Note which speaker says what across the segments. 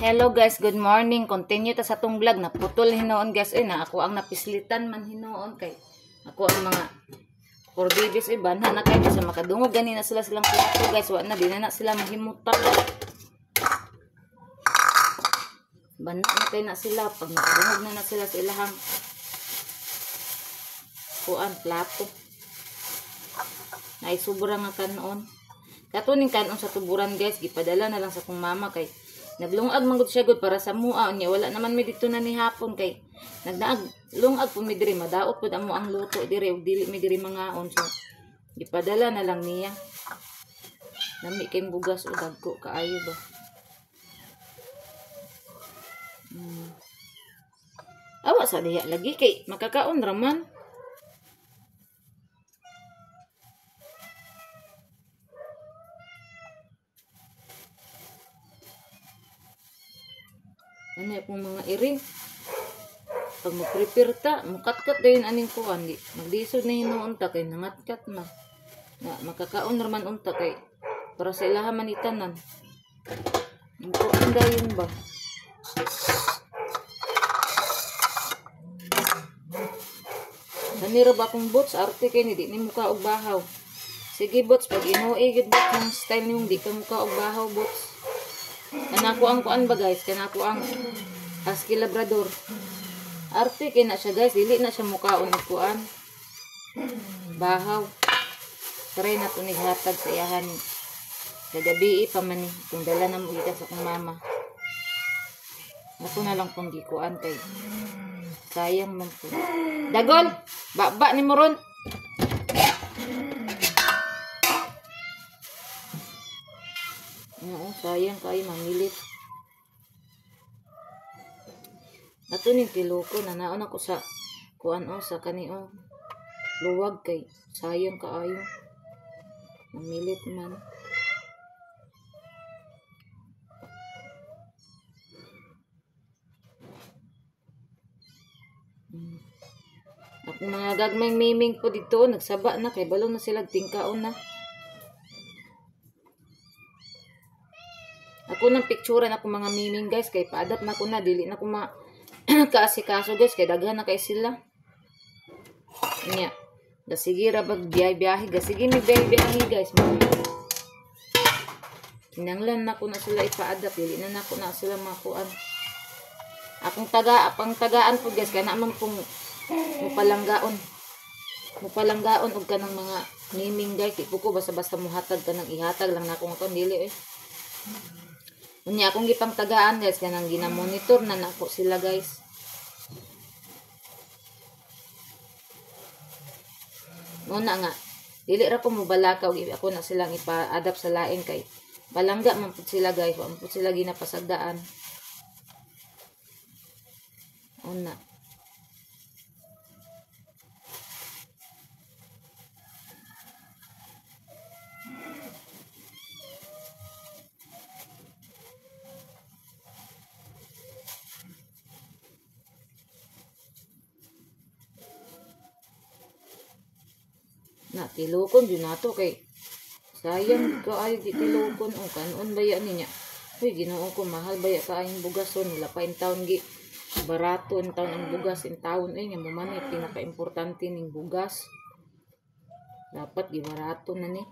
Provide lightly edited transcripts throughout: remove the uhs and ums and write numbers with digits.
Speaker 1: Hello guys, good morning. Continue ta sa tong vlog. Naputol hinoon guys. Na ako ang napislitan man hinoon kay ako ang mga for babies iban na kay sa makadungog gani na silang plato guys. Wa na din na sila mahimutan. Bana na kay na sila pag makadungog na sila sa ilahang kuan plato. Nay sobra nga kanon. Katuning kanon sa tuburan guys, gipadala na lang sa kong mama kay naglungag man gud siya gud para sa mua niya. Wala naman mi dito na ni hapon kay nagdaag lungag pud mi diri, madaot pud amo ang luto diri ug dili mi diri mangaon, so gipadala na lang niya. Nami kay bugas o dagko kaayo ba. Awa sa diha lagi kay makakaon ra man. Ano yung mga iring. Pag mag-prepare ta, mukat-kat dayon aning kuan. Magdisod na hinoon ta kay nangat-kat na. Makakaon naman unta kay para sa ilaha manitanan. Kuan dayon ba? Nanira ba akong bots? Arte kay ni muka og bahaw. Sige bots, pag inuwi gid bots ng style niyong di ka muka og bahaw bots. Kanako ang kuan ba guys, kanako ang husky labrador. Arte kay na siya guys, dili na siya mukaon og kuan bahaw. Try na to ni hatag sa iyahan kagabi pa man ni kung dala na mo kita sa kong mama. Ako na lang pong gikuan kay sayang man po. Dagol, baba ni mo ron. Oo, sayang kayo mamilit. Ato ning tiloko na naon ako sa kuan o sa kanio. Luwag kay sayang kaayo. Mamilit man. At mga gagmayng miming po dito nagsaba na kay balon na sila tingkaon na. Ako nang picturean ako mga miming guys kay paadap na ko na dili na ko kaasikaso guys kay daghan na kay sila. Nya. Sige ra bag biyahe sige mi biyahe guys. Kinanglan na ko na sila ipaadap dili na nako na sila makuan. Akong tagaan po guys kana man pong mupalanggaon og kanang mga miming guys. Di ko basta-basta muhatag kanang ihatag lang nako akong dili eh. Unya akong gipang tagaan guys kanang gina-monitor na nako sila guys. Una nga dili ra ko mobalakaw ako na silang ipa-adapt sa lain kay balangga man pud sila guys, wa man pud sila ginapasagdaan. Una na tilokon yun nato kay sayang kaayo di tilokon o kanon baya niya. Uy Ginoo ko mahal baya kaayong bugason wala pa in taon gi barato in taon ang bugas in taon nga man pinaka-importante ning bugas dapat gi barato na ni.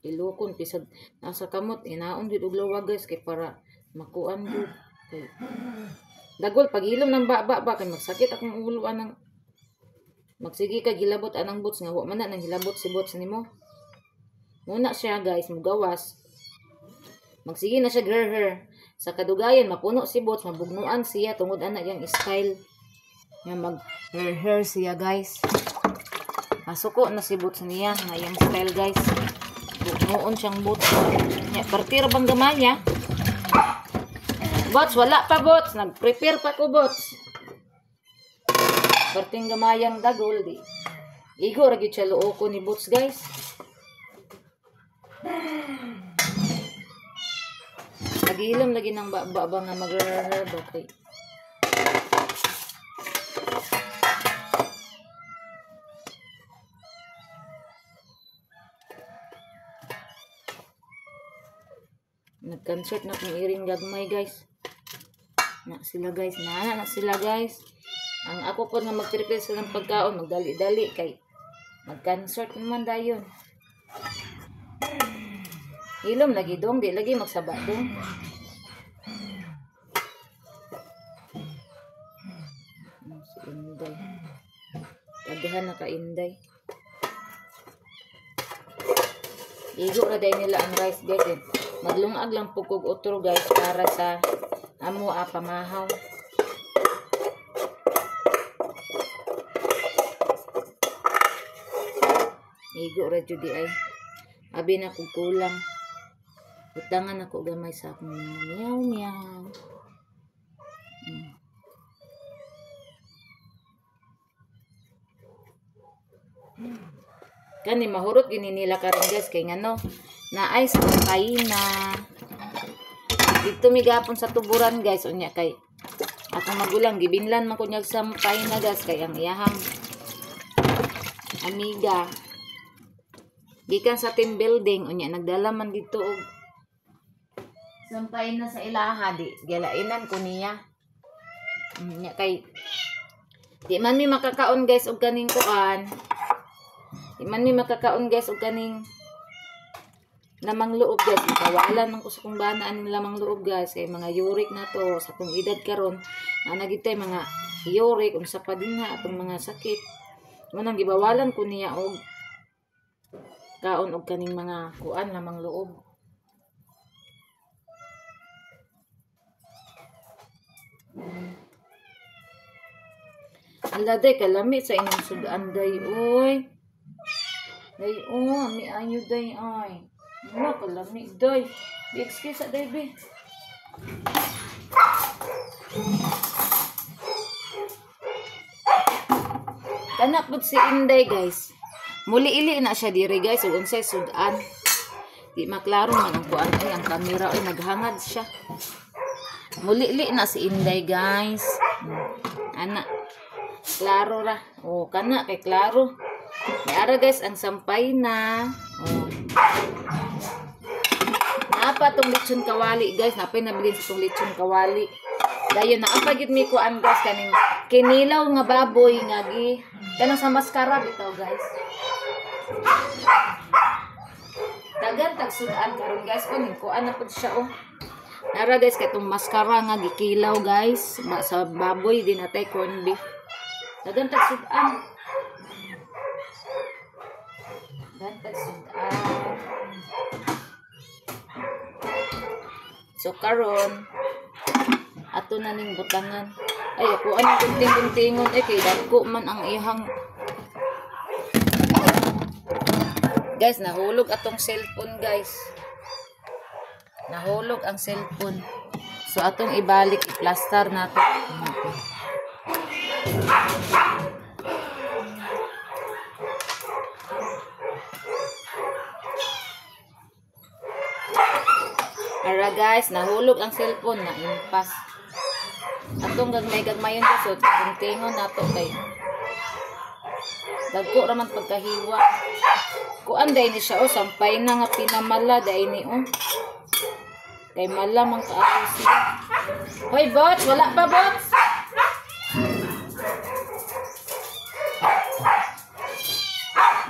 Speaker 1: Tilokon pisag nasa kamot inaon jud og luwag guys kay para makuan jud kay dagol paghilom ng baba kay magsakit akong ulo anang magsige ka gilabot anang bots nga wa man na nang hilabot si bots nimo. Muna siya guys mugawas. Magsige na siya grrr. Sa kadugayan mapuno si bots mabugnuan siya tungod ana yang style nga mag grrr siya guys. Masuko na si bots niya nga yang style guys. Bugnuon siyang bots. Ya partir bang gamaya. Bots wala pa bots nag-prepare pa ko bots. Perting gamayang dagol di. Igo ra gyud siya luoko ni bots guys. Nagilom lagi ng baba nga mag-rrrr bakay. Nag-concert na kung iring gagmay guys. Na sila guys. Na sila guys. Ang ako po nga mag-prepare sila ng pagkaon. Magdali-dali kay mag-concert naman dayon. Hilom lagi dong. Di lagi magsaba dong. Si Inday. Kagahan na ka Inday. Igo na dahil nila ang rice guys. Maglungag lang pugkog utro guys para sa amo pamahaw. Igo ra jud di ay. Abi na kog kulang. Utangan ako gamay sa akong mga meow. Kani mahurot gini nila karon guys kay ngano naay sa kaina. Dito migapon sa tuburan guys unya kay akong magulang gibinlan man kunyag sampay na guys kay ang iyahang amiga gikan sa team building unya nagdala man dito og sampay na sa ilaha di galainan ko niya. Unya kay di man mi makakaon guys og kaning kuan. Di man mi makakaon guys og kaning lamang loob guys. Ikawalan man ko sa kung banaan ng lamang loob guys. Kay mga uric na to sa kung edad karon na nagitay mga uric unsa pa din na atong mga sakit. Manang gibawalan ko niya og kaon og kaning mga kuan lamang loob. Aladay kalami sa inyong sudan day oy. Day ami ayo day ay. Wala kalami day. Be excuse day be. Tanak pud si Inday guys. Muli-ili na siya diri guys ug unsay sudan. Di maklaro man ang kuan ay ang kamera ay naghangad siya. Muli-ili na si Inday guys. Ana klaro ra. Oh kana kay klaro. Ara guys ang sampay na. Oh. Naapa tong lechon kawali guys. Napay nabilin sa tong lechon kawali. Dayon naapa gid mi kuan guys kaning kinilaw nga baboy nga gi kanang sa maskara bitaw guys. Dagan tag sudan karon guys kunin kuan na pud siya oh. Nara guys kay tong maskara nga gikilaw guys sa baboy din atay corn beef. Dagan tag sudan. Dagan sudan. So karon ato na ning butangan. Ay ako ano kunting-kuntingon kay dagko man ang ihang. Guys, nahulog atong cellphone guys. Nahulog ang cellphone. So atong ibalik i-plaster nato. Ara guys, nahulog ang cellphone na impas. Atong gagmay-gagmayon guys, so tingon nato kay dagko ra man pagkahiwa. Kuan day ni siya sampay na nga pinamala day ni kay mala man kaayo siya. Hoy bots, wala pa bots.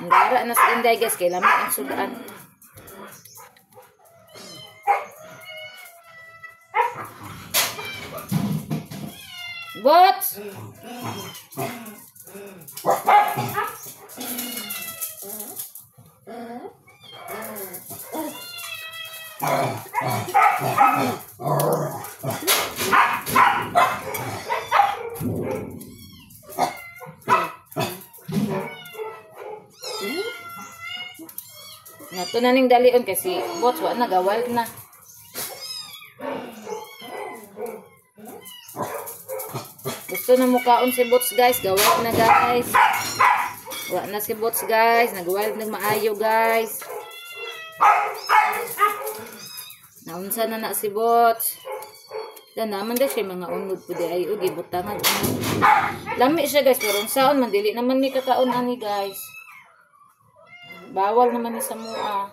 Speaker 1: Ndara na si Inday guys kay lami ang sudan. Bots! Nato na ning dalion kasi bots wa nagawal na. Gusto na mukaon si bots guys, gawal na guys. Wa na si bots guys, nagawal na maayo guys. Naunsa na si bots. Dan naman dahil siya mga unod po di ay ugi butangan. Lami siya guys, pero saon man dili naman ni kakaon ani guys. Bawal naman ni sa mua.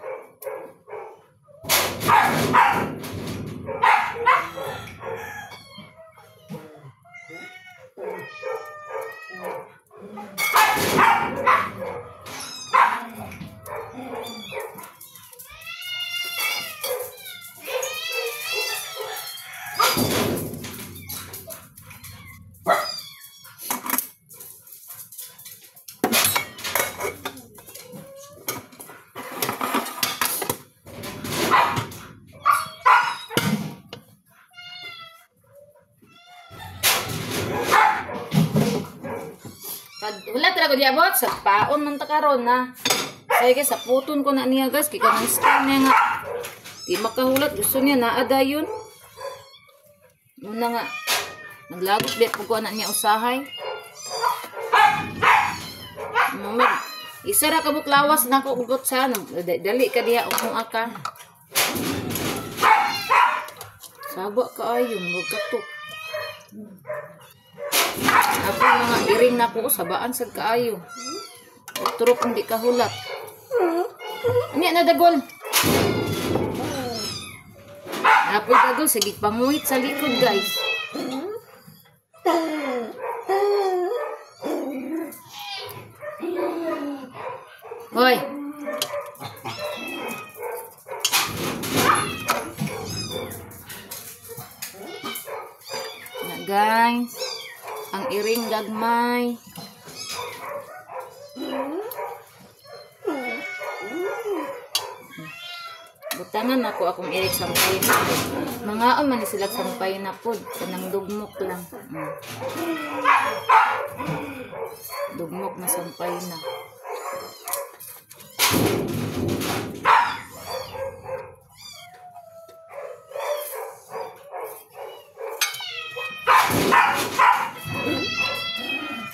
Speaker 1: Wala talaga diabot sa paon man ta karon na. Kaya sa puton ko na niya guys, kaya kanang stem niya nga. Di makahulat, gusto niya naada yun. Muna nga, naglagos bet po ko na niya usahay. Isa ra kabuk lawas na ko ugot sa dali ka diya kung aka. Saba ka ayo, magkatok. Ako mga iring na ko, sabaan sa kaayo. Turok hindi kahulat. Niya na dagol. Apoy dagol, sige panguhit sa likod guys. Hoy. Na guys, ang iring gagmay. Butangan ako akong iring sampay na. Mga man ni sila sampay na pod, kanang dugmok lang. Dugmok na sampay na.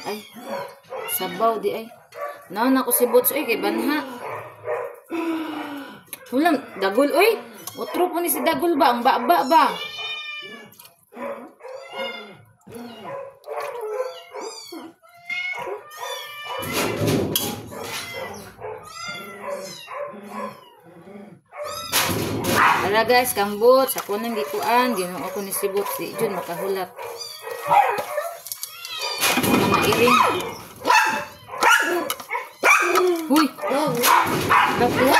Speaker 1: Ay, sabaw di ay. Naon ako si Bots oy kay banha. Hulam dagol oy. Otro po ni si dagol ba ang baba ba? Ala guys, kang Bots, ako nang gikuan, ginoo ako ni si Bots, di jud makahulat. Mga iring. Huy! Dapat.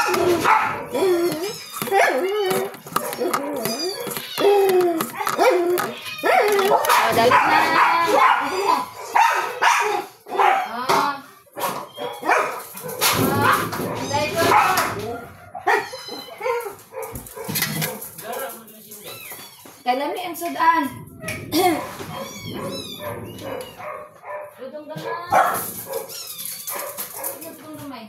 Speaker 1: Oh, dali na. Kalami ang sudan. Dudong dalam. Dudong damay.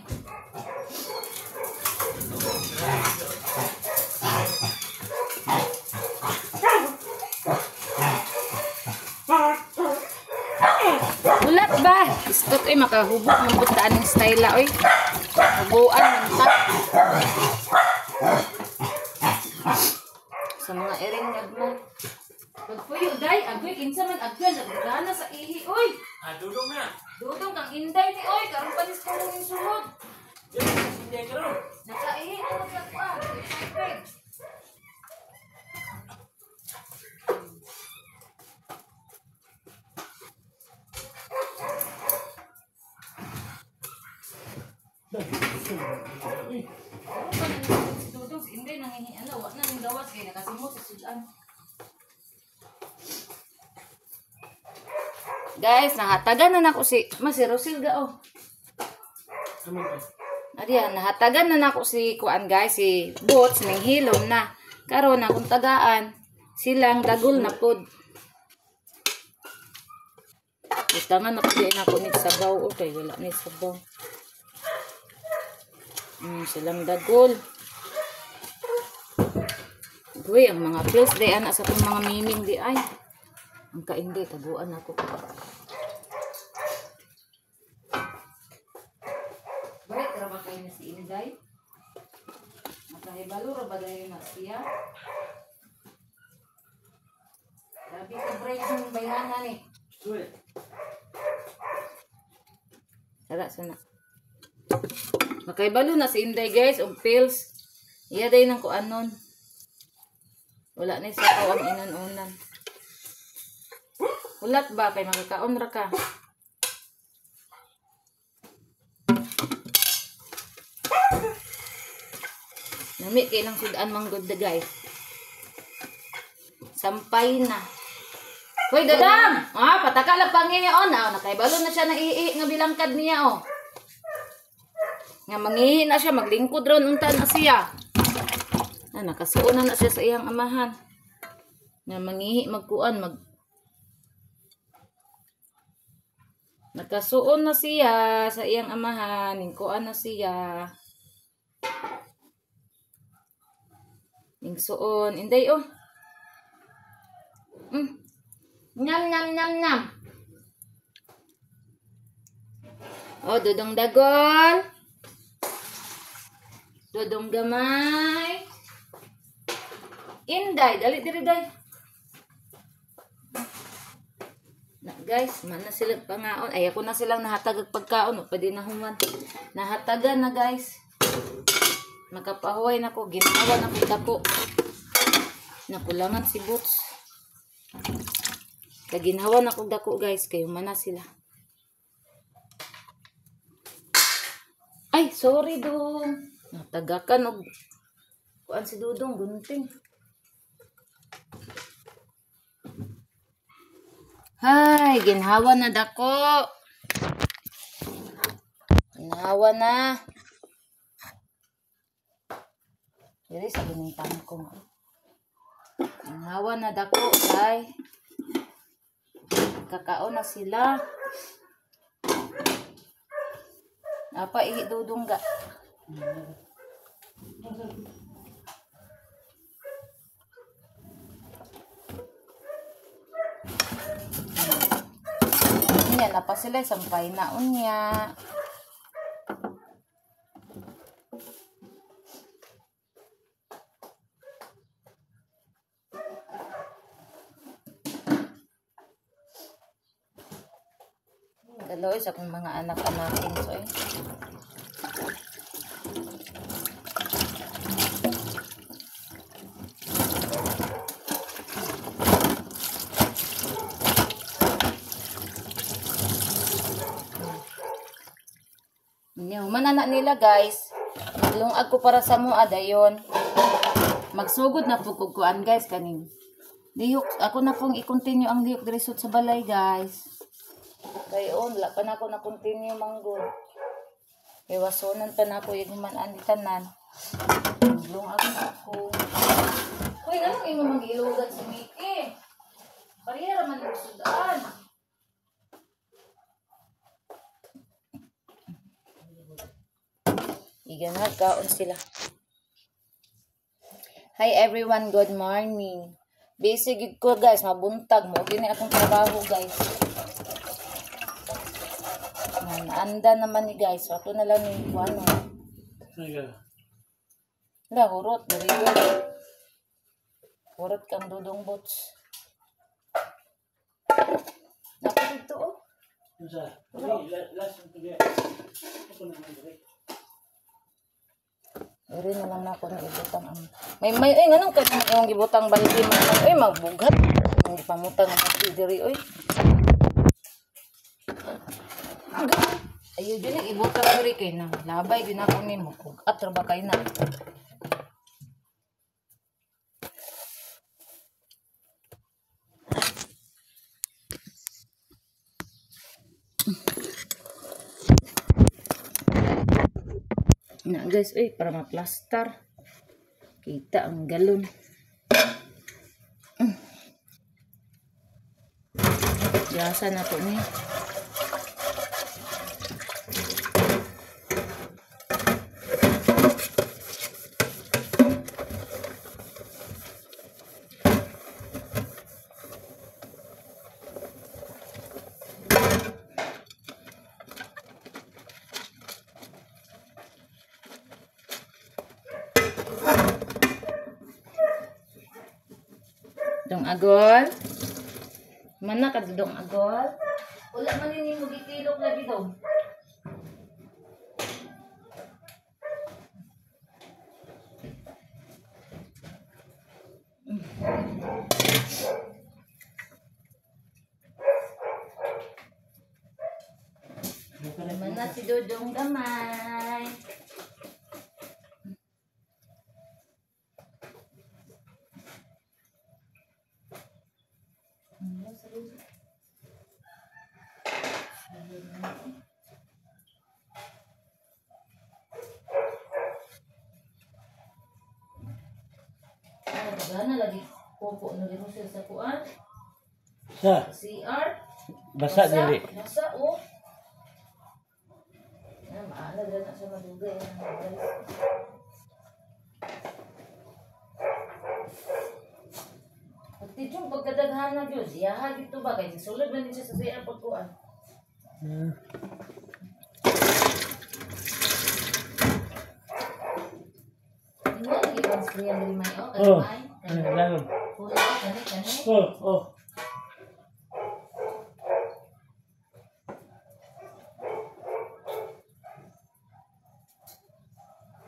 Speaker 1: Ulat ba? Istot ay makahubog ng butaan ng style oy. Hubuan ng tap. Sa mga iring nagman. Pagpuyo day, agoy kinsa man agyan nagdana sa ihi oy.
Speaker 2: Dudong na.
Speaker 1: Dudong kang inday ni oy, karon pa dis kulong yung sulod.
Speaker 2: Hindi karon.
Speaker 1: Nakaihi ano sa kuan. Dudong si inday nangihi ano, wa na ning gawas kay nakasimot sa sudan. Guys, nahatagan na nako si Rosil ga oh. Adiya, nahatagan na nako si kuan guys, si Bots ning hilom na. Karon akong tagaan silang dagol na pod. Butangan na pudi na ko ni sabaw okay, wala ni sabaw. Silang dagol. Uy, ang mga pills day ana sa itong mga miming di ay. Ang kaindi, taguan ako. Bakit karaba kayo na si Inday? Makahibalo ra ba dahil na siya? Grabe ka break yung bayanan eh. Tara, sana. Makahibalo na si Inday guys, ang pills. Iya day ng kuanon. Wala na sa kawang inon-unan. Ulat ba kay magkakaon ra ka? Nami kay nang sudan manggod da guys. Sampay na. Hoy dadam, pataka lang pangihion nakaibalo na siya na ihi nga bilangkad niya oh. Nga mangihi na siya maglingkod ron unta na siya. Nakasuon na siya sa iyang amahan. Nga mangihi magkuan Nakasuon na siya sa iyang amahan. Ningkuan na siya. Ningsuon. Inday, oh. Nyam, nyam, nyam, nyam. Oh, dudong dagol. Dudong gamay. Inday, dali diri day. Na guys, man na sila pangaon. Ay ako na silang nahatag og pagkaon, pwede na human. Nahatagan na guys. Nakapahuway na ko, ginawa na ko dako. Nakulangan si Boots. Kaginawa na ko dako guys, kayo man na sila. Ay, sorry dong. Natagakan og kuan si Dudong gunting. Hay, ginhawa na dako. Ginhawa na. Diri sa ginintang ko. Ginhawa na dako, kay kakaon na sila. Apa ihi Dudong ga? Yan, apa sila sampay naon niya. Dalawa sa akong mga anak-anakin. So, manana nila guys. Lungag ko para sa mo adayon. Magsugod na po kukuan guys kaning. Lihok ako na pong i-continue ang lihok diresot sa balay guys. Kayon la pa na ako na continue manggod. Kay wasonan pa na ako yung man anditanan. Lungag ako. Hoy, ano yung mag-ilugan si Miki? Parira man ang sudan. Iganag kaon sila. Hi everyone, good morning. Busy gid ko guys, mabuntag mo gini akong trabaho guys. Naanda naman ni guys, so ato na lang ni ano. La hurot, diri hurot kang Dudong Boots. Naku dito oh. Iri na lang ako ng ibutang ang... May, anong ka yung ibutang baligi mo? Ay, magbugat. Yung ipamutang ang diri, oy. Ayaw dyan yung ibutang diri kay na. Labay, ginakunin mo. Bugat, raba kayo na. Na guys, para maplastar. Kita ang galon. Biasa na po niya. Dong agol. Mana ka dong agol? Wala man ini mo gitilok lagi daw. Mana si Dudong gamay. Gana lagi popo no sa kuan.
Speaker 2: Sa
Speaker 1: CR.
Speaker 2: basa dili.
Speaker 1: Basa oh. Ano dyan na siya madugay. Pagtitong pagkadaghan na Diyos, iyaha dito ba? Kaya sulod na din siya sa siya pagkuhan. Hindi na nag-ibang sprayan din may o.
Speaker 3: Oh,
Speaker 1: Kanimay.
Speaker 3: lalo.
Speaker 1: Hula, kani.
Speaker 3: Oh.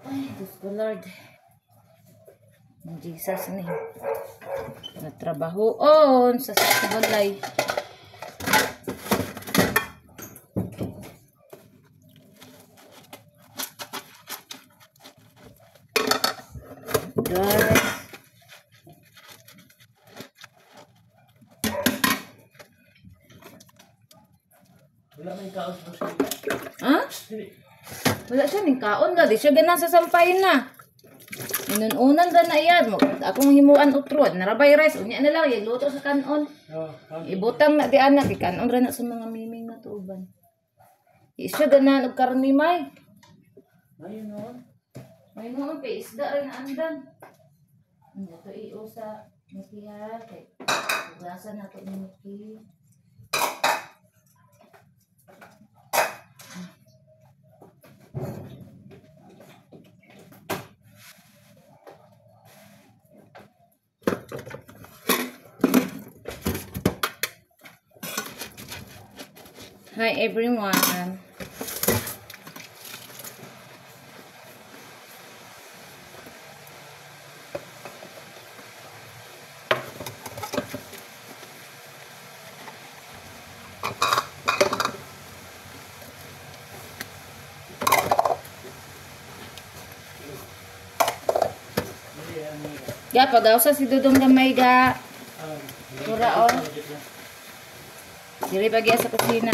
Speaker 1: Ay, Diyos ko Lord. In Jesus name. Natrabahoon sa balay. Guys.
Speaker 3: Wala may kaos mo siya.
Speaker 1: Ha? Wala siya ning kaon na. Di siya ganang sasampayin na. Inununan ra na iyad mo. Akong himuan utrod. Narabay rice. Unya na lang. Luto sa kanon. Ibutang na di anak. Ikanon ra na sa mga miming na tuban. Isya ganan og karni may.
Speaker 3: Ayun noon.
Speaker 1: May noon pa isda rin andan. Ito iyo sa Nikiha. Kay ugasan na ito ni Niki. Hi everyone. Ya, pag-ausa si Dudong gamay ga. Mura oh. Dili pagi sa kusina.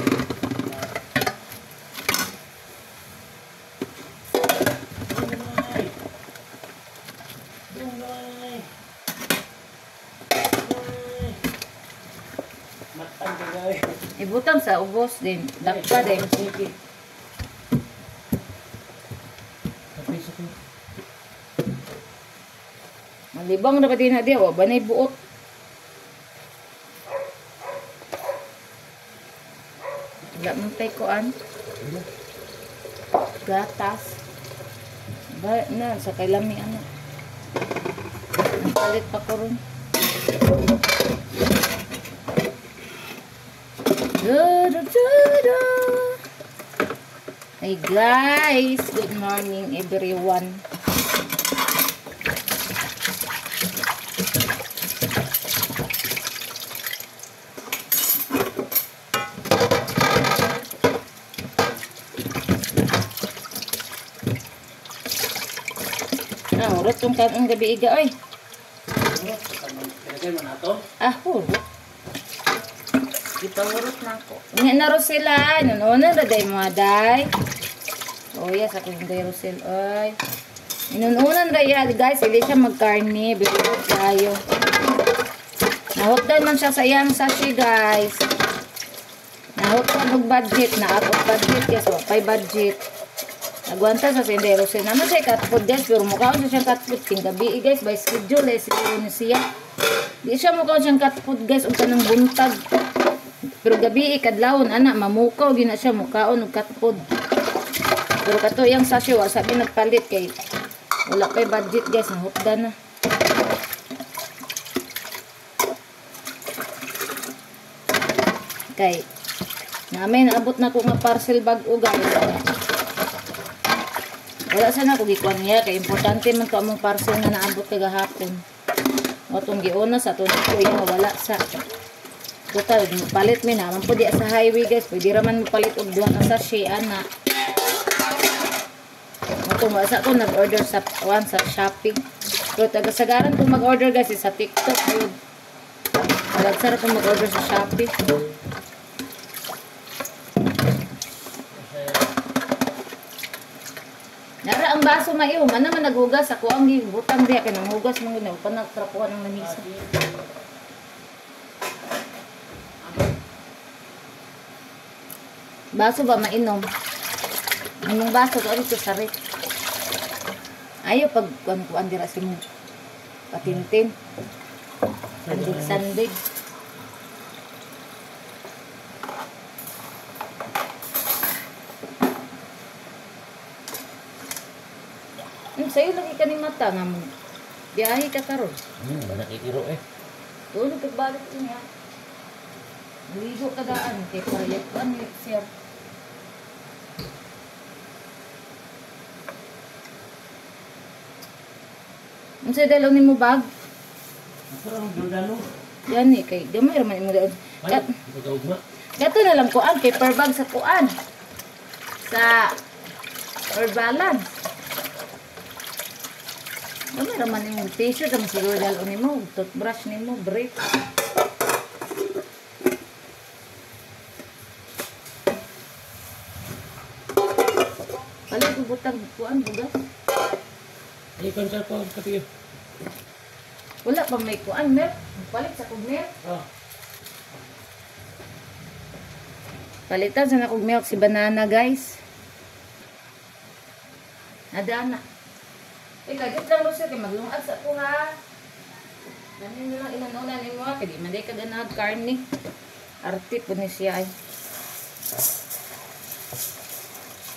Speaker 1: Ibutang sa ubos din. Dakpa din. Malibang na pa din na diya. Banay buot. Wala mong tay koan. Gatas. Ba na sa kailami ano. Ang palit pa ko ron. Hey guys, good morning everyone. Urot kung kanong gabi iga, oy.
Speaker 3: Pinagay mo na ito?
Speaker 1: Urot. Ipangurot na ako. Nga na Rosela. Inununan na day mga day. Oh, yes. Ako yung day Rosel, oy. Inununan na yan, guys. Hindi siya magkarni. Bilibot tayo. Nahotdan man siya sa iyang sashi, guys. Nahotdan og budget. Naakot budget. Yes, wapay budget. Nagwanta sa Sendero Rosel. Naman siya cat food, guys. Pero mukha ko siyang cat food. Ting gabi, guys. By schedule, eh. Siguro na siya. Di siya mukha siyang cat food, guys. Ug kanang buntag. Pero gabi, ikadlawon, anak. Mamukaw. Gina siya mukhaon og cat food. Pero kato yung sachet, sabi nagpalit kay wala kay budget, guys. Nahutda na. Kay namin naabot na ko nga parcel bag-o, guys. Wala sana ko gikuan niya kay importante man ko among parcel nga naabot kagahapon. Otong giuna sa tunod ko yung wala sa total palit mi naman po di sa highway, guys. Pwede raman mo palit og duha ka sachet ana. Otong wasa ko nag-order sa Shopee. Pero tagasagaran ko mag-order, guys, sa TikTok. Talagsara ko mag-order sa Shopee. Nara ang baso maiyo, man naman naghugas ako ang gibutang diya kay nang hugas mo ginaw pa nagtrapuan ng lamisa. Baso ba mainom? Anong baso ko dito sa rep. Ayaw pag kuan dira si mo patintin. Sandig. Sa'yo lagi ka ni mata nga mo. Biyahe ka karon.
Speaker 3: Wala kikiro eh.
Speaker 1: Tulog kagbalik niya. Ligo ka daan. Kaya parayag ko ang sir. Ang sa'yo dalaw ni mo bag?
Speaker 3: Ako lang Giordano.
Speaker 1: Yan eh. Kay gamay raman mo doon.
Speaker 3: Ay, ipagkaugma.
Speaker 1: Gato na lang kuan. Paper bag sa kuan. Sa Orbalan. Gamay raman ni mo. T-shirt ang siguro dalaw ni mo. Toothbrush ni mo. Brief. Palit ko butang kuan. Bugas.
Speaker 3: Ay, konser ko. Kapiyo.
Speaker 1: Wala pa may kuan. Mer. Palit sa kong milk.
Speaker 3: Oh.
Speaker 1: Palitan sa nakong milk si banana guys. Nadana. Kagit lang mo siya kay maglungad sa ko ha. Namin nyo lang inanunan ni mo ha. Kaya di man day ka ganag karni. Arte po ni siya ay.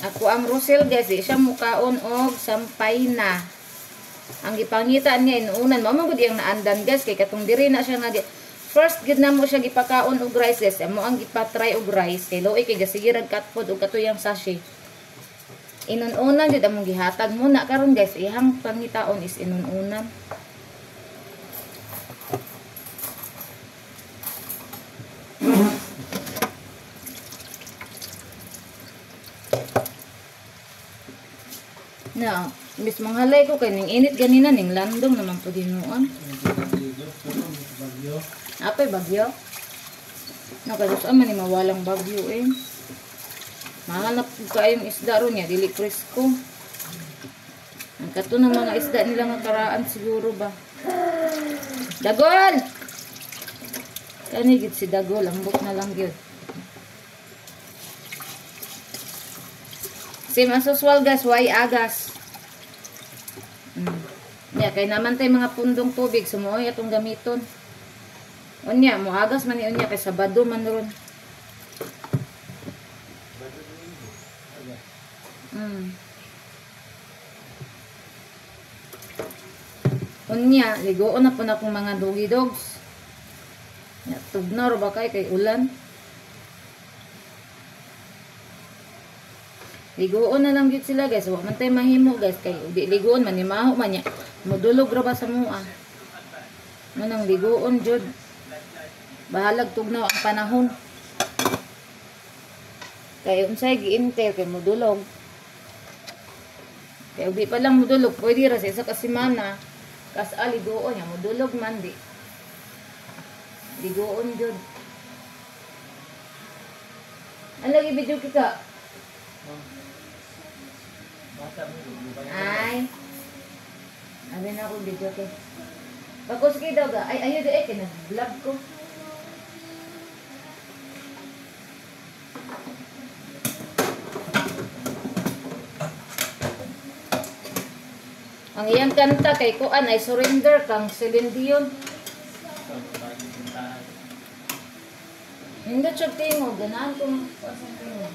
Speaker 1: Ako ang Rosel guys. Siya mukaon og sampay na. Ang gipangitan niya inuunan. Mamagod yung naandan guys. Kay katong diri na siya nga. First gid na mo siya gipakaon og rice guys. Amo ang gipatry og rice. Kay loy kay gasigirag katpod og katuyang sachet. Inununan jud among gihatag muna karon guys. Ihang pangitaon is inununan. Na, bis manghalay ko kay ning init ganina ning landong naman po dinuon. Apay bagyo? Nakalos man ni mawalang bagyo eh. Mahanap ko kayong isda ron niya, dili presko. Ang kato ng mga isda nila nga karaan siguro ba. Dagol! Kanigit si Dagol, lambot na lang yun. Si Masuswal guys, why agas? Yeah, kay naman tayo mga pundong tubig, sumuoy atong gamiton. Unya, muagas man ni unya kay Sabado man ron. Unya, ligoon na po na kong mga doggy dogs. Ya, tugnaw ba kay ulan? Ligoon na lang gid sila guys. Wa man tay mahimo guys kay di ligoon man ni maho man nya. Modulog ra ba sa mua? Manang ligoon jud. Bahalag tugnaw ang panahon. Kay unsay giintel kay modulog. Kay di pa lang modulog, pwede ra sa isa ka semana. Kas ligoon nya modulog man di. Ligoon jud. Ano lagi video kita? Ay. Ano na ako video kay. Pagkos kay daw ga. Ay ayo di kay nag-vlog ko. Ang iyang kanta kay kuan ay Surrender kang Celine Dion. Hindi siya tingog. Ganaan kong pasang tingog.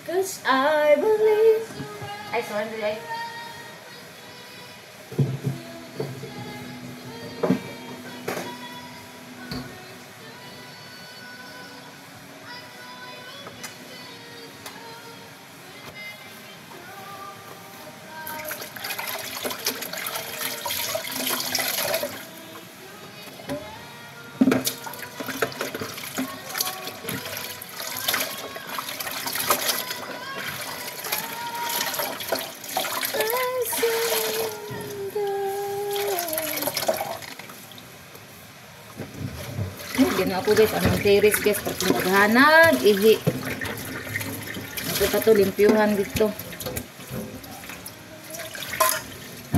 Speaker 1: Cause I believe. Ay, surrender ay. Gina ako guys, ang terrace guys, pati maghanag, ihi. Ako pa to, limpyuhan dito.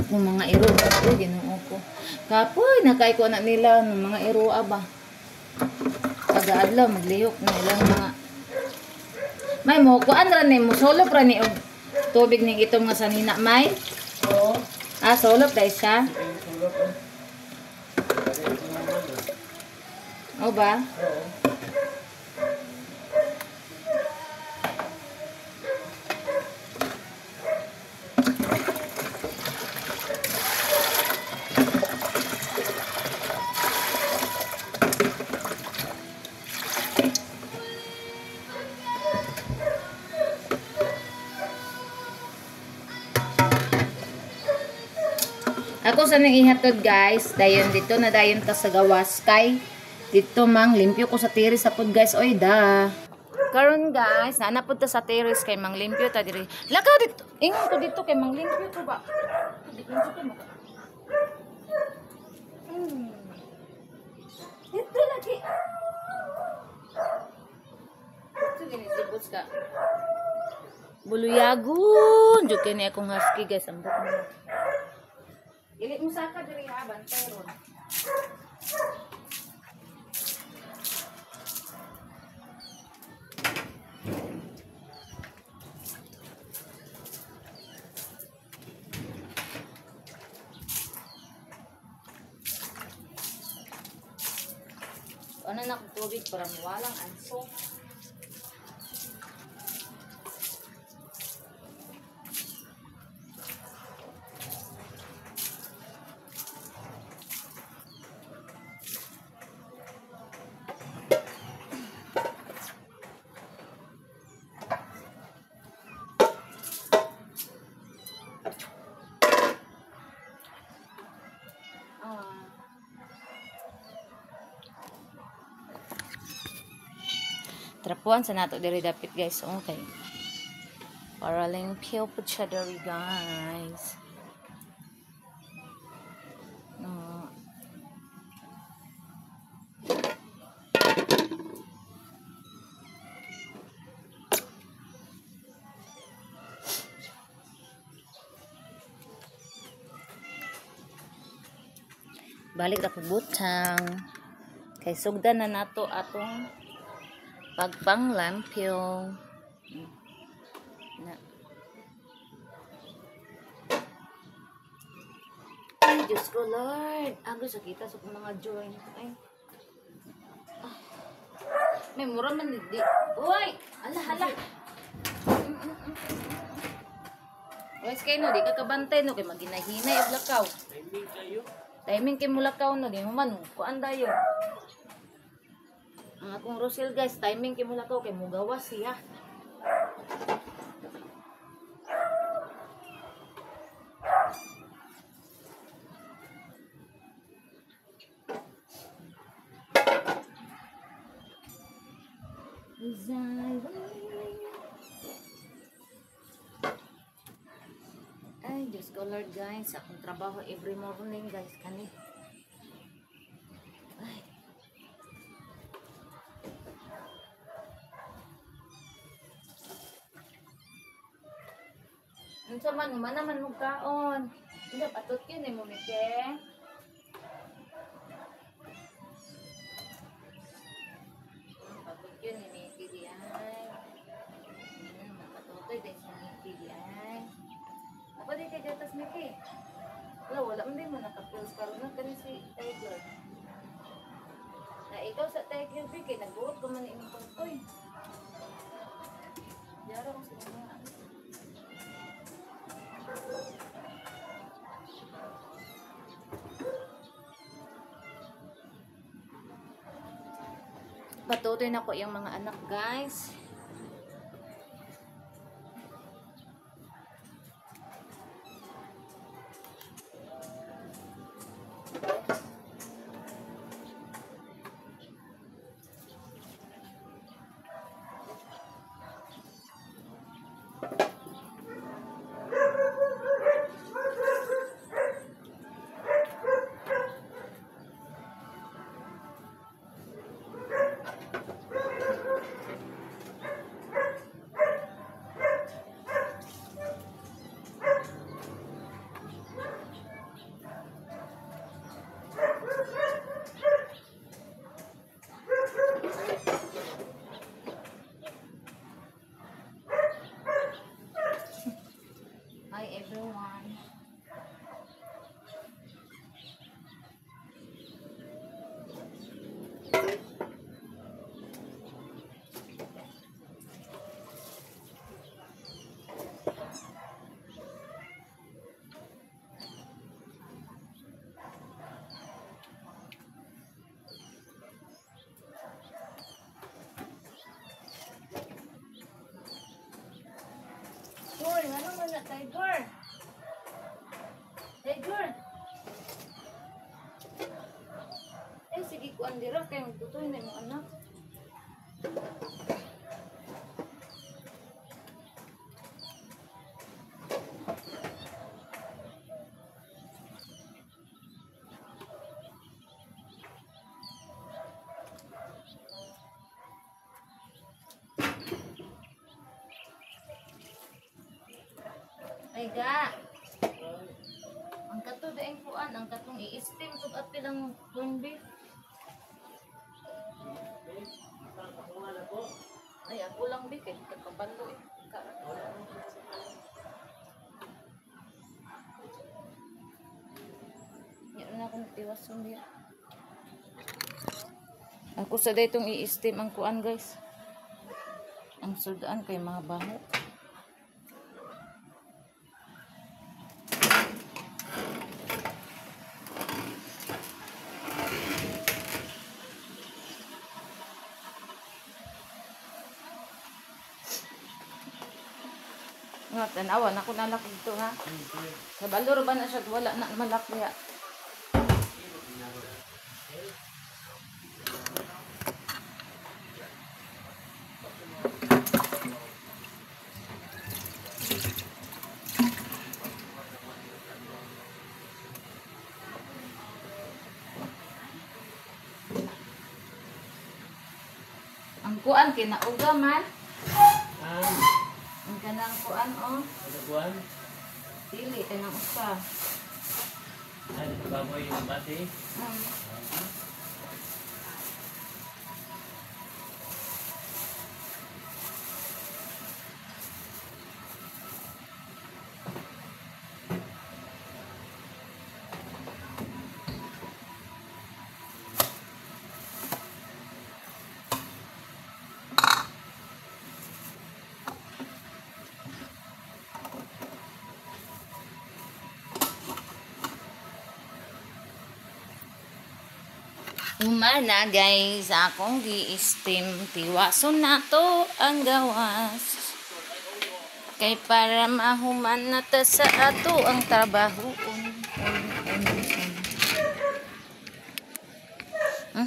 Speaker 1: Ako mga iro, ako, ginoo ko. Kapoy, nakaiko na nila ng mga irua ba. Pag-aadlaw, maglihok na ilang mga... May mo, kuan ra ni mo, solop ra ni og tubig ning itong nga sanina, may?
Speaker 3: Oo.
Speaker 1: Ah, solop dahil siya? O ba?
Speaker 3: Oo.
Speaker 1: Ako sa nang ihatod guys, dayon dito na dayon ta sa gawas kay dito mang limpyo ko sa tiris sa pod guys. Oy da. Karon guys, naanapod ta sa tiris kay mang limpyo ta diri. Lakaw dito. Ingon ko dito kay mang limpyo ko ba. Dito ko mo. Dito lagi. Dito gini sibos ka. Buluyagon, jud kini akong husky guys, ambot mo. Dili mo saka diri ha, bantay ron. Ano na kong tubig para mawalang anso. Trapuan sa nato diri dapit guys. Okay. Para limpyo po siya diri guys. No. Balik ako butang. Kay sugdan na nato atong pagpanglampyo. Na. Ay, Diyos ko, Lord. Agos sa kita sa mga joint. Ay. Ah. May mura man di. Uy! Ala, hala. Guys, kayo no, di ka kabantay no, kay maginahinay o lakaw.
Speaker 2: Timing kayo.
Speaker 1: Timing kay mo lakaw no, di mo man, kuan dayo. Ang akong Rosel guys, timing kay mula ko kay mugawas siya. Ay, Diyos ko Lord guys, akong trabaho every morning guys, kani. Ay. Unsa man human naman mo kaon. Hindi patot yun eh mo mike. Patot yun eh mike di ay. Patotoy din sa mike di ay. Apa di kay gatas mike? Wala man din mo nakapils karon na kani si Tiger. Na ikaw sa Tiger kay nagbuot ko man imong pagtoy. Yara ko sa mga patutoy na ko yung mga anak guys. na, Tiger. Tiger. Eh, sige ko andira kay magtutoy na yung anak. Ay ga. Ang kato daing kuan, ang katong i-steam tug apil ang corned beef. Ay ako lang di kay kakabalo eh. Yan na akong tiwas hindi. Ako sa daytong i-steam ang kuan guys. Ang suldaan kay mga baho. Nga, tanawan ako nalaki dito ha. Sa balor ba na siya wala na malaki ha. Ang kuan kinauga man. Ang kanang kuan oh.
Speaker 3: Ano buwan?
Speaker 1: Dili kanang usa.
Speaker 3: Ay, baboy yung bati.
Speaker 1: Umana guys, akong gi-steam tiwason na to ang gawas. Kay para mahuman na ta sa ato ang trabahoon.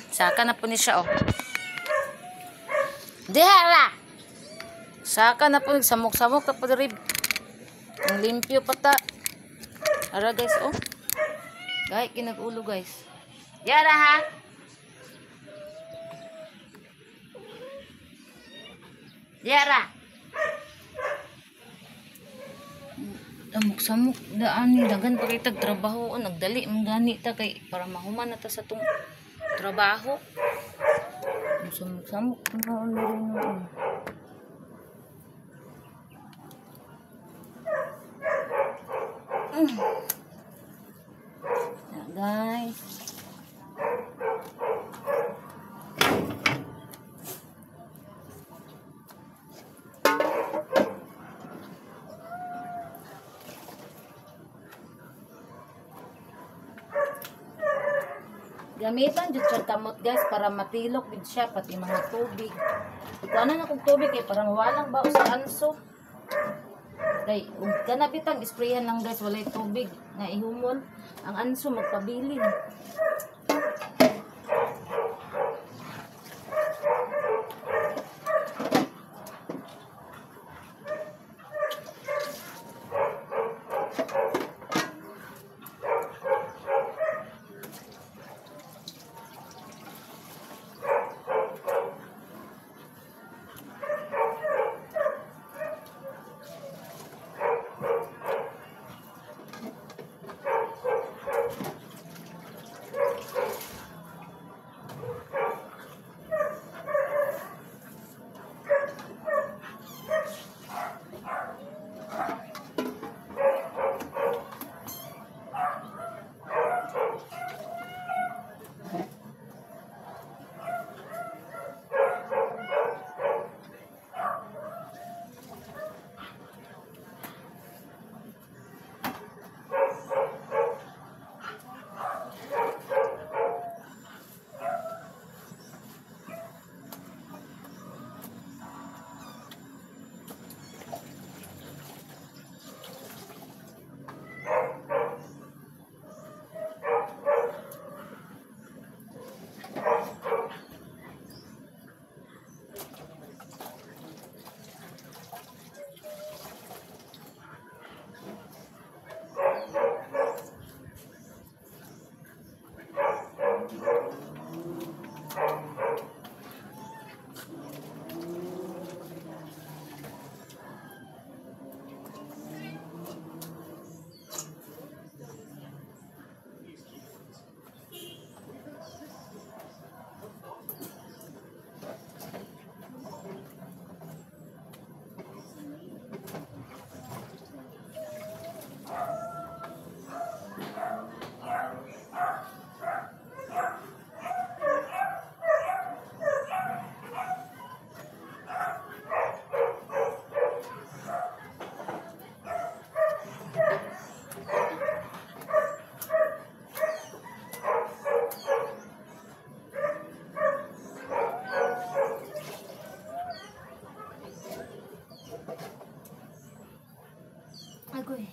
Speaker 1: Saka na po ni siya oh. Dihara! Saka na po, samok-samok na po rib. Ang limpyo pa ta. Ara guys oh. Gaya kinagulo guys. Yara ha! Yara. Samok-samok daan ni dagan pa kay tag trabaho nagdali man gani ta kay para mahuman na ta sa tong trabaho. Samok-samok na rin noon. Guys. Gamitan jud sa kamot guys para matilok gid siya pati mga tubig. Ikuanan na kog tubig kay para mawalang ba sa anso. Kay ug kana bitang sprayan lang guys walay tubig nga ihumol ang anso magpabilin. Agoy.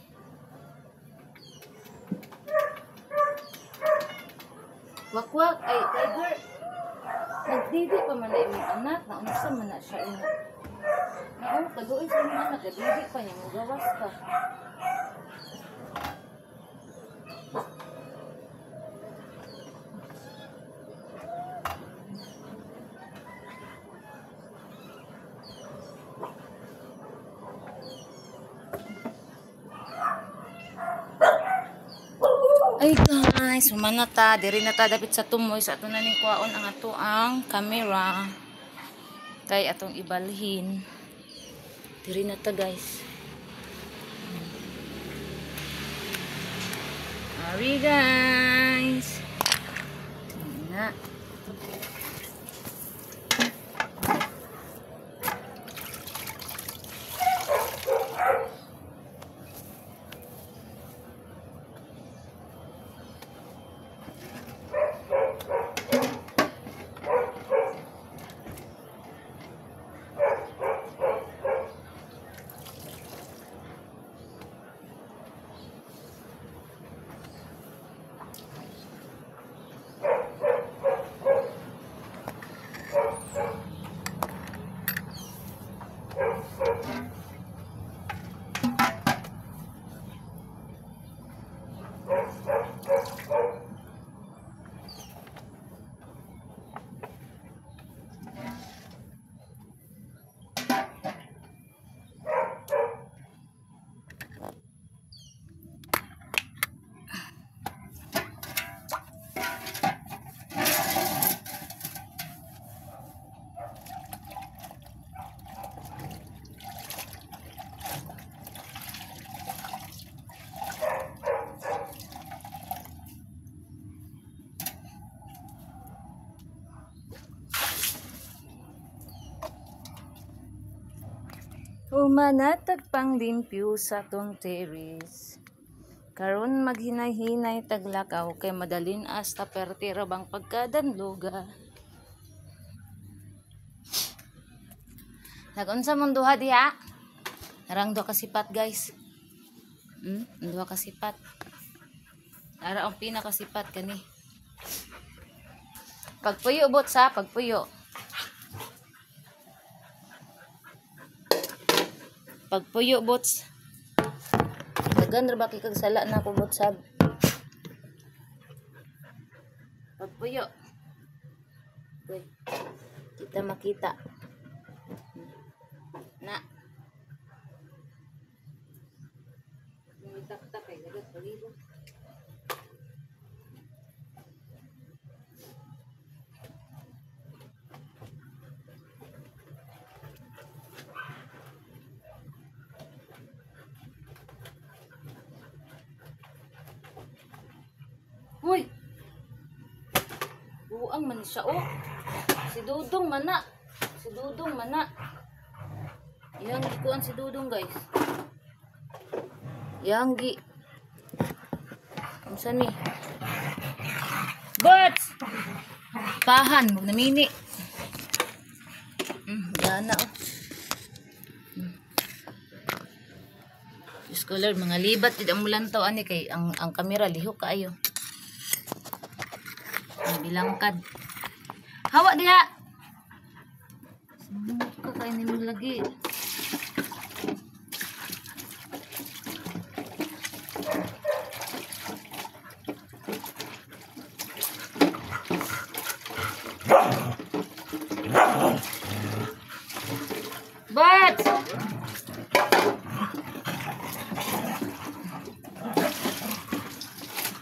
Speaker 1: Wakwak ay tiger. Nagdidi pa man na imong anak, naunsa man na siya ina. Naon kaduoy sa imong anak, nagdidi pa niya mo gawas ka. Ay guys, humana ta, diri na ta dapit sa tumoy sa ato na ning kuhaon ang ato ang camera. Kay atong ibalhin. Diri na ta guys. Ari guys. Diri na. Humanatag pang limpyo sa tong terrace. Karon maghinay-hinay taglakaw kay madalin asta pertira bang pagkadanloga. Nagunsa mong duha diha? Narang duha ka sipat guys. Duha ka sipat. Ara ang pinakasipat kani. Pagpuyo bot sa pagpuyo. Pagpuyo bots. Dagan ra ba kay kag sala na ko botsab. Pagpuyo. Uy. Kita makita. Na. Tak-tak kay gagat palibo. Uy! Buang man siya, oh. Si Dudong mana. Si Dudong mana. Yang gikuan si Dudong, guys. Yang gi. Unsa ni? Birds! Pahan, huwag namini. Gana, oh. Scholar, mga libat, tidak mo lang tao, ani, kay ang kamera, lihok kaayo. Bilangkad. Hawa diha. Sumuk ka kay nimo lagi. Birds!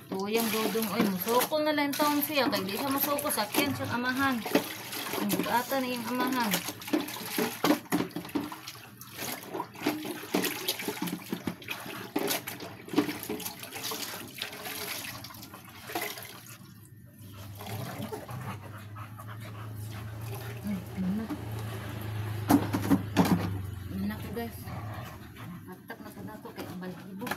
Speaker 1: Tuyang Dudong, oy, musukol na lang taon siya, kaya di siya musukol sa akin sa amahan. Ang bugatan na yung amahan. Ano ko guys? Matak na ko na to kaya ang balibo.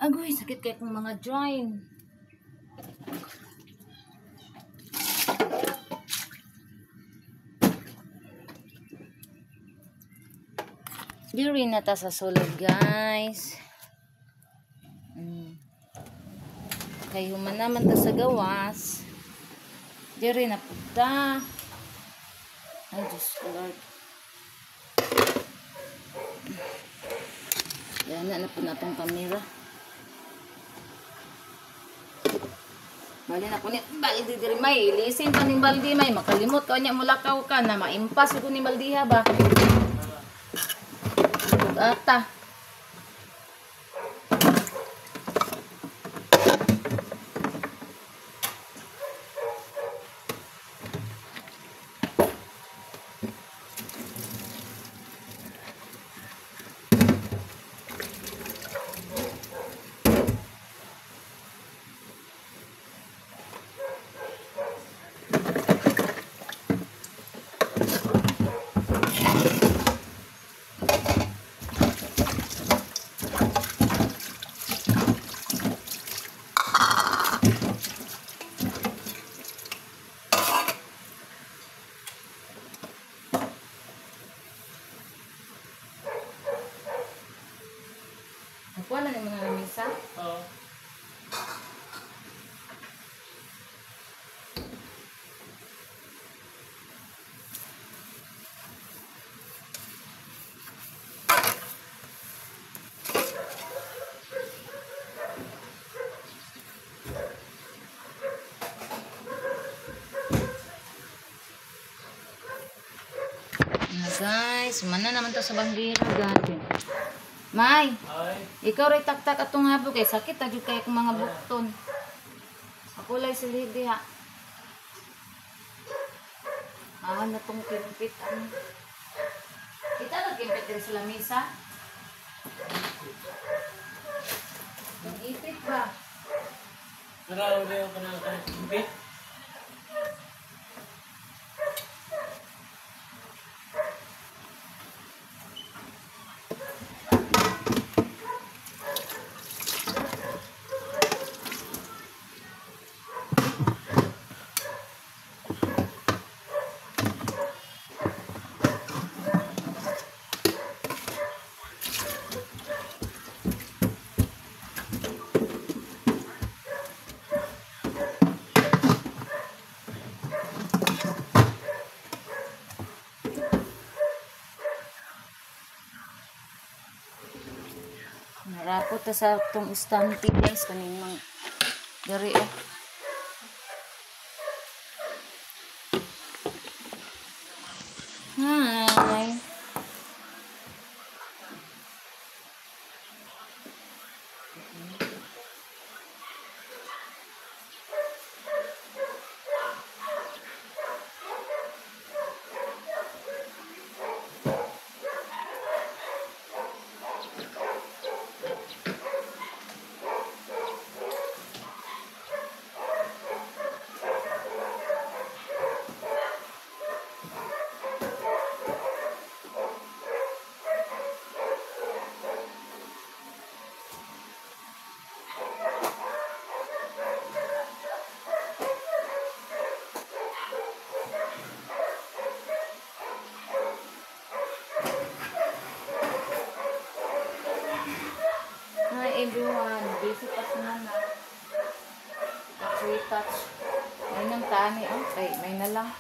Speaker 1: Agoy, sakit kaya kong mga joint. Diri na ta sa sulod, guys. Kay human naman ta sa gawas. Diri na punta. Ay, Diyos ko, Lord. Yan na po na itong camera. Bali na po ni baldi diri may. Ilisin pa ni baldi may. Makalimot ka niya mulakaw ka na maimpas ko ni baldiha ba. Ata. Nakuha na ni mga lamisa.
Speaker 3: Oo.
Speaker 1: Guys, mana naman to sa banggera gatin. May,
Speaker 3: Ay.
Speaker 1: ikaw rin taktak atong habog kay sakit agad kay akong mga bukton. Ako lang silid ha. Na tong kimpit ano. Kita lang kimpit din sa lamisa. Nag-ipit ba?
Speaker 3: Naraw na yung kanang kumpit.
Speaker 1: Narapot ta sa itong istante guys. Kaninang dari oh. Hi. Hi everyone, busy pa si Nana. Touch. May nang tani oh. Ay, may na lang.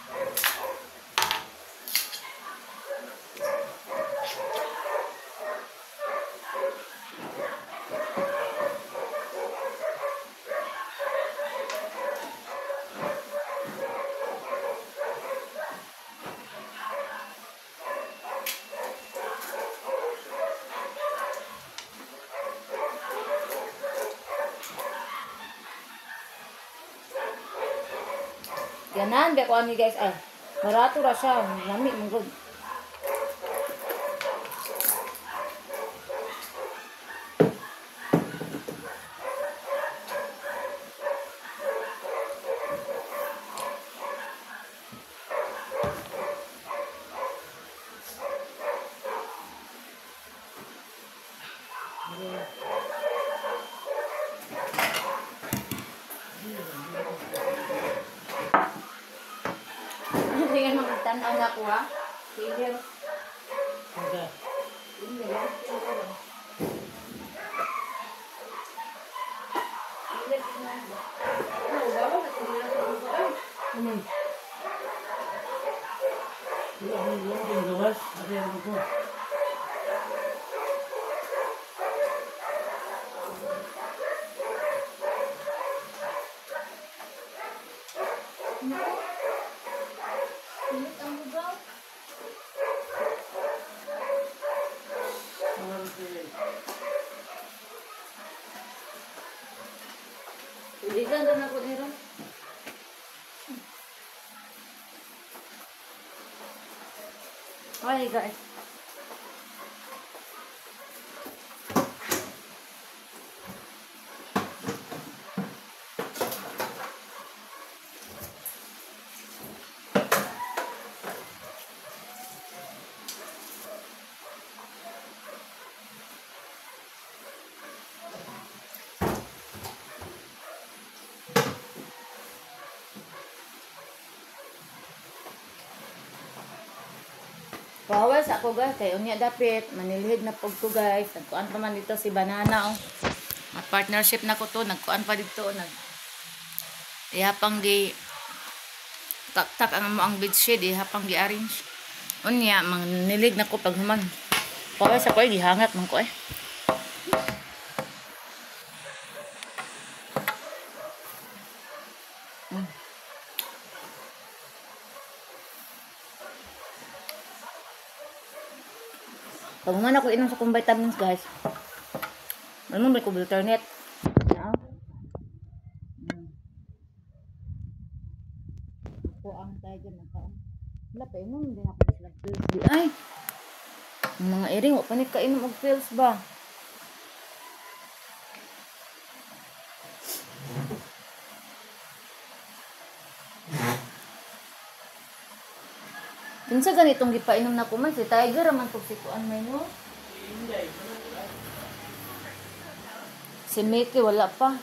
Speaker 1: Ganan, be ko ani guys ay. Barato ra siya, lami mong good. Tanaw na ko ha. Clear.
Speaker 3: Masa.
Speaker 1: Clear. Clear.
Speaker 3: Ano? Wala akong gawas. Ano yan ko?
Speaker 1: Iligan na ko niro. Hi guys. Kawas ako guys, kay unya dapit, manilhid na pag to guys. Nagkuan pa man dito si Banana oh. Partnership na ko to, nagkuan pa dito, ihapang gi tak ang mo ang bedsheet, ihapang gi arrange. Unya manilhid na ko pag human. Kawas ako gihangat man ko eh. Pag man ako inom sa kong vitamins guys, ano may ko internet. Ako ang tayo dyan. Wala pa inom, hindi ako sila pills. Ay! Ang mga iring, wala pa ni kainom og pills ba? Kinsa ganitong gipainom na ko man si Tiger man tug sikuan may no. Si Mickey wala pa.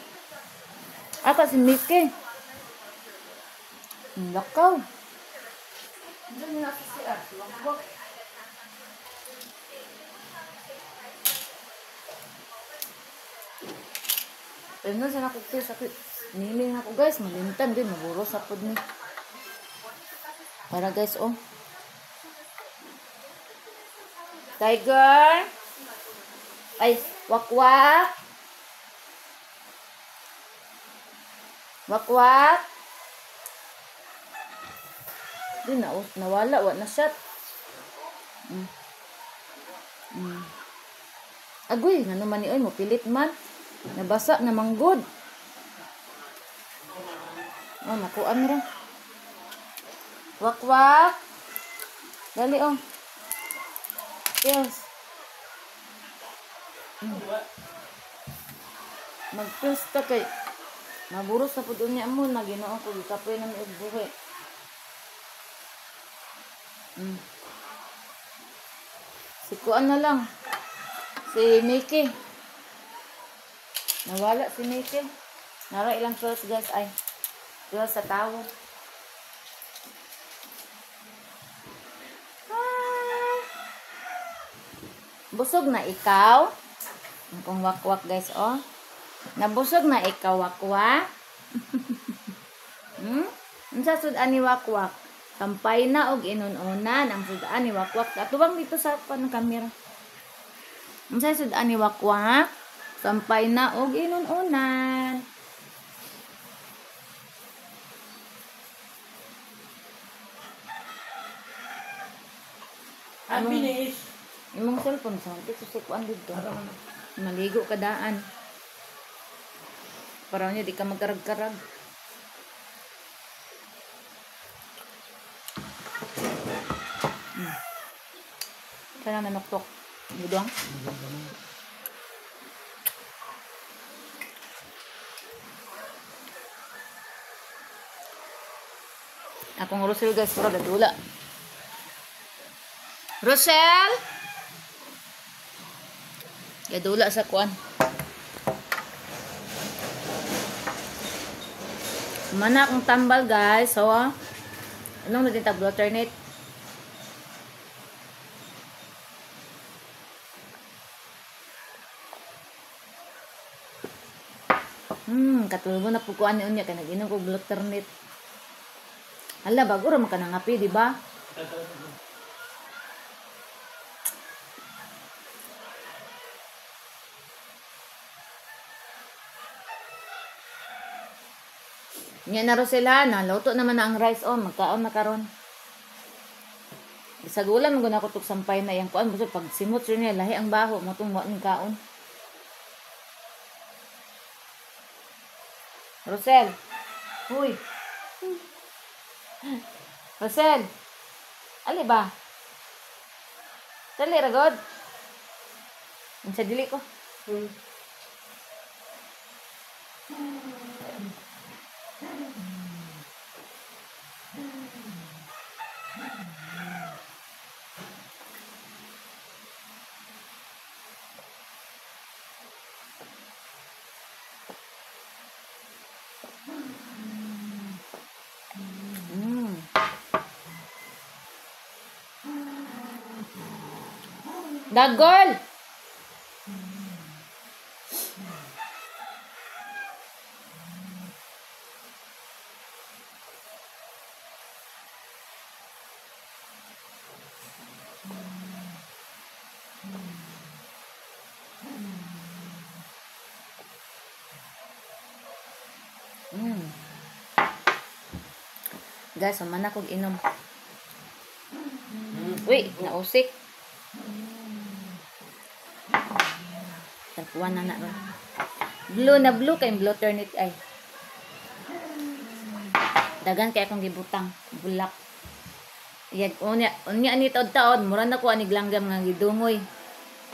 Speaker 1: Aka si Mickey. Lakaw. Diyan na si Art. Wag. Pero na sana ko sakit. Niling ako guys, malintan din maburo sa pod ni. Para guys oh. Tiger. Ay, wakwak. Wakwak. Di na, nawala. Wala na shot. Agoy, nga naman ni Oy, mapilit man. Nabasa na manggod. Oh, nakuan rin. Wakwak. Dali oh. Yes. Mag-pills ta kay maburos sa pud unya mo na Ginoo ko gikapoy na mi og buhi. Si kuan na lang. Si Mickey. Nawala si Mickey. Nara ilang pills guys ay. Pills sa tawod. Busog na ikaw. Kung wakwak guys, oh. Nabusog na ikaw, wakwak. Unsa sud-an ni wakwak? Kampay na og inununan ang sud-an ni wakwak. Atubang dito sa kamera. Unsa sud-an ni wakwak? Sampay na og inununan.
Speaker 3: Finish.
Speaker 1: Imong cellphone sa dito sa kuan dito. Maligo ka daan. Para niya di ka magkarag-karag. Sana nanoktok. Budong. Akong Rosel guys, pura dadula. Rosel! Gadula sa kuan. Mana akong tambal guys. So, anong natin tag alternate? Katulog na po ko ani unya kay nag-inom ko gluternit. Hala bago ra man ka nangapi, di ba? Nya na ro sila na luto naman na ang rice magkaon na karon. Sa gulan mo na ko tuk sampay na yang kuan buso pag simot niya lahi ang baho mo tong wa ning kaon. Rosel. Huy. Rosel. Ali ba? Dali ragod. Unsa dili ko? Dagol! Guys, man akong inom. Uy, nausik. Tagpuan na ron. Blue na blue kay blue turnip ay. Dagan kay akong gibutang bulak. Yag unya ani taod-taod mura na ko ani glanggam nga gidungoy.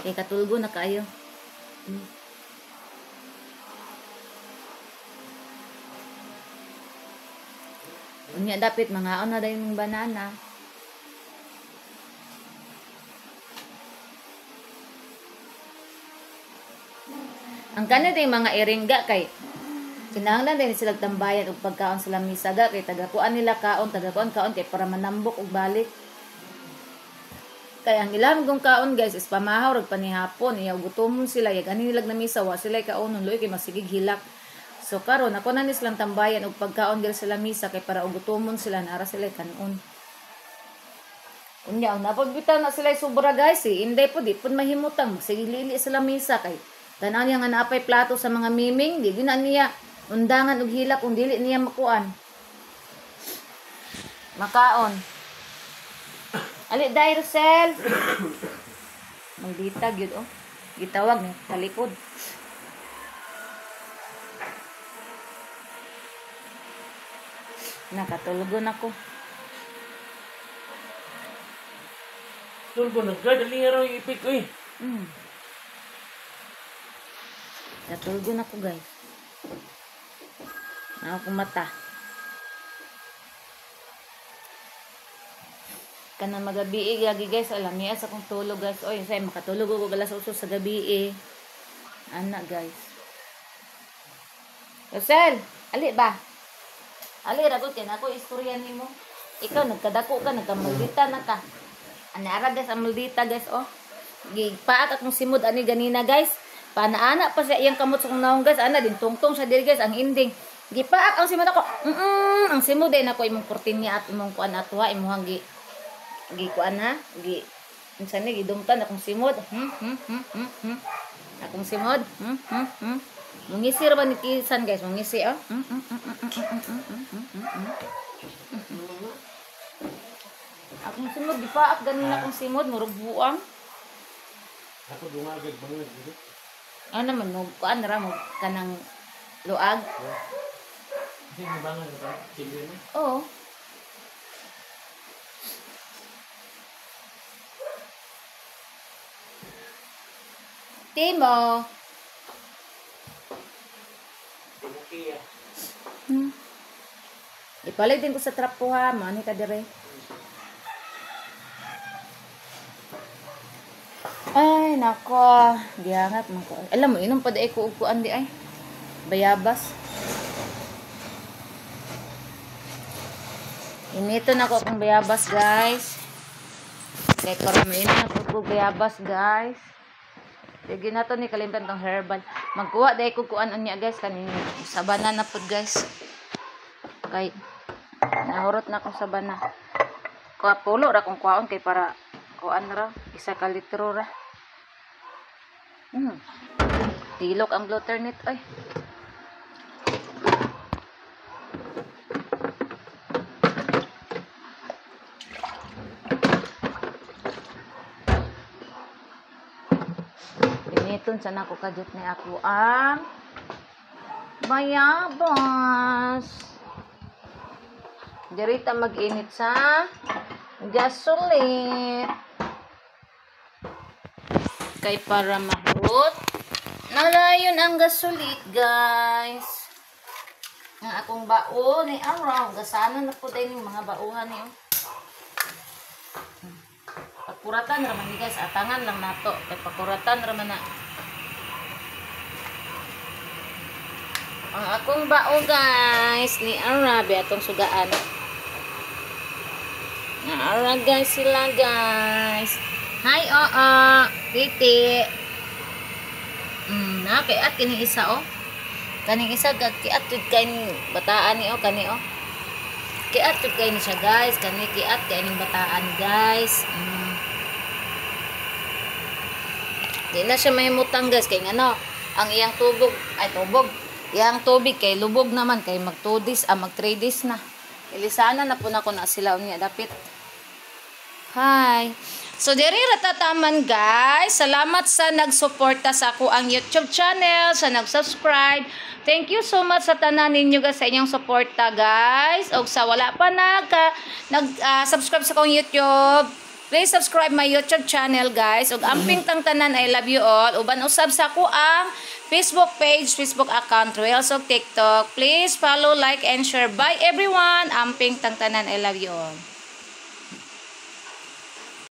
Speaker 1: Kay katulgo na kaayo. Unya dapit mangaon na dayon ng banana. Ang kanin din mga iringga kay kinahanglan din sila tambayan og pagkaon sa lamisa ga kay tagakuan nila kaon kaon kay para manambok og balik. Kay ang ilang gong kaon guys is pamahaw rag panihapon iya gutomon sila yag ani nilag namisa wa sila kaonon loy kay masigig hilak. So karon ako na ni silang tambayan og pagkaon diri sa lamisa kay para og gutomon sila nara sila kanon. Unya ang napagbitaw na sila sobra guys inday po di pud mahimutang magsigilili sa lamisa kay tanan niya nga naapay plato sa mga miming di na niya undangan og hilak kung dili niya makuan. Makaon. Ali dai Rosel. Maldita gyud gitawag ni talikod. Nakatulugon ako.
Speaker 3: Tulgo na gad ali araw ipik oy.
Speaker 1: Natulgon ako guys. Ako mata. Kanang magabi gagi guys alam niya sa kong tulog guys. Oy say makatulog ko alas 8 sa gabi Ana guys. Rosel, ali ba? Ali ragot yan ako istorya nimo. Ikaw nagkadako ka nagkamaldita na ka. Ana guys ang maldita guys Gipaak akong simod ani ganina guys. Panaana pa siya iyang kamot sa kong naong guys. Ana din tungtong sa diri guys ang ending. Gipaak ang simod ako. Ang simod din ako imong kurtinya at imong kuan atwa imong gi kuan ha. Unsa ni gidumtan akong simod. Akong simod. Mungisi ra ba ni kisan guys? Mungisi Akong simod gipaak ganina akong simod murag buang.
Speaker 3: Ako dungagad banget gitu.
Speaker 1: Ano naman, kuan ra mo kanang luag?
Speaker 3: Kasi banget ka, sige na.
Speaker 1: Oo. Timo.
Speaker 3: Tumukiya.
Speaker 1: Ipalig din ko sa trapo ha, mani ka dire. Ay, nako. Gihangat man ko. Alam mo, inom pa di ko upuan di ay. Bayabas. Inito na ko akong bayabas, guys. Kaya para mainom na ko bayabas, guys. Sige na to ni kalimtan tong herbal. Magkuha dahil kukuan unya guys. Kaning sabana na po guys. Kay nahurot na akong sabana. Kuha pulo ra kung kuhaon kay para kuan ra. 1 ka litro ra. Tilok ang blotter nito ay. Gamiton sa nako kadot ni ako ang bayabas. Dirita mag-init sa gasoline. Kay para mahurot. Nalayon ang gasulit, guys. Ang akong bao ni araw. Gasana na po din yung mga bauhan niyo. Pakuratan raman ni guys. Atangan lang nato. Kay pakuratan raman na. Ang akong bao, guys. Ni Arabi atong sugaan. Naara, guys, sila, guys. Hi, Titi. Kay kini isa kaning isa kiat tud kay bataan ni kani kiat tud kay ni siya guys, kani kiat kay ning bataan guys. Di na siya mahimutang guys kay ngano ang iyang iyang tubig kay lubog naman kay mag 2 days mag 3 days na ilisana na po na ko na sila unya dapit. Hi. So, diri ratataman guys. Salamat sa nagsuporta sa ako ang YouTube channel, sa nag-subscribe. Thank you so much sa tanan ninyo guys sa inyong suporta guys. O sa wala pa nag-subscribe sa akong YouTube, please subscribe my YouTube channel guys. Og amping tang tanan, I love you all. Uban usab sa ako ang Facebook page, Facebook account, Reels og TikTok. Please follow, like, and share. Bye everyone. Amping tang tanan, I love you all.